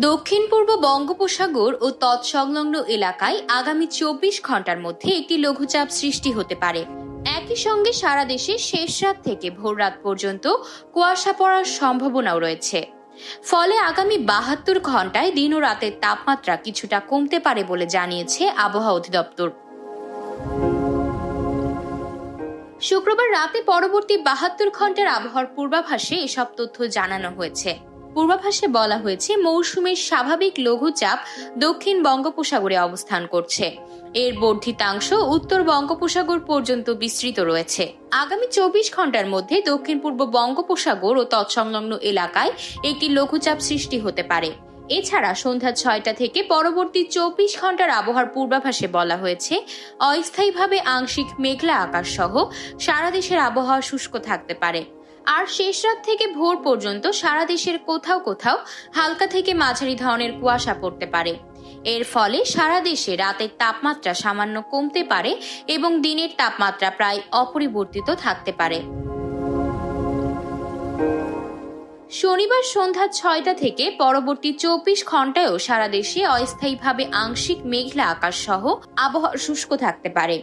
দক্ষিণ পূর্ব বঙ্গোপসাগর ও তৎসংলগ্ন এলাকায় আগামী ২৪ ঘন্টার মধ্যে একটি লঘুচাপ সৃষ্টি হতে পারে। একই সঙ্গে সারা দেশে শেষ রাত থেকে ভোর রাত পর্যন্ত কুয়াশা পড়ার সম্ভাবনাও রয়েছে। ফলে আগামী ৭২ ঘন্টায় দিন ও রাতের তাপমাত্রা কিছুটা কমতে পারে বলে জানিয়েছে আবহাওয়া অধিদপ্তর। শুক্রবার রাতে পরবর্তী ৭২ ঘন্টার আবহাওয়ার পূর্বাভাসে এসব তথ্য জানানো হয়েছে। পূর্বাভাসে বলা হয়েছে, মৌসুমের স্বাভাবিক লঘুচাপ দক্ষিণ বঙ্গোপসাগরে অবস্থান করছে। এর বর্ধিতাংশ উত্তর বঙ্গোপসাগর পর্যন্ত বিস্তৃত রয়েছে। আগামী ২৪ ঘন্টার মধ্যে দক্ষিণ পূর্ব বঙ্গোপসাগর ও তৎসংলগ্ন এলাকায় একটি লঘুচাপ সৃষ্টি হতে পারে। এছাড়া সন্ধ্যা ৬টা থেকে পরবর্তী ২৪ ঘন্টার আবহাওয়ার পূর্বাভাসে বলা হয়েছে, অস্থায়ীভাবে আংশিক মেঘলা আকাশ সহ সারা দেশের আবহাওয়া শুষ্ক থাকতে পারে। আর শেষ রাত থেকে ভোর পর্যন্ত সারা দেশের কোথাও কোথাও হালকা থেকে মাঝারি ধরনের কুয়াশা পড়তে পারে। এর ফলে সারা দেশে রাতের তাপমাত্রা সামান্য কমতে পারে এবং দিনের তাপমাত্রা প্রায় অপরিবর্তিত থাকতে পারে। শনিবার সন্ধ্যা ৬টা থেকে পরবর্তী ২৪ ঘন্টায়ও সারা দেশে অস্থায়ীভাবে আংশিক মেঘলা আকাশ সহ আবহাওয়া শুষ্ক থাকতে পারে।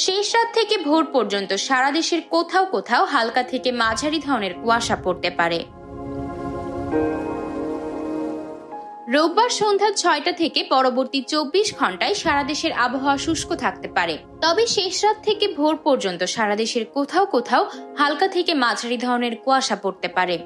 শেষ রাত থেকে ভোর পর্যন্ত সারা দেশের কোথাও কোথাও হালকা থেকে মাঝারি ধরনের কুয়াশা পড়তে পারে। রোববার সন্ধ্যা ৬টা থেকে পরবর্তী ২৪ ঘন্টায় সারা দেশের আবহাওয়া শুষ্ক থাকতে পারে। তবে শেষ রাত থেকে ভোর পর্যন্ত সারা দেশের কোথাও কোথাও হালকা থেকে মাঝারি ধরনের কুয়াশা পড়তে পারে।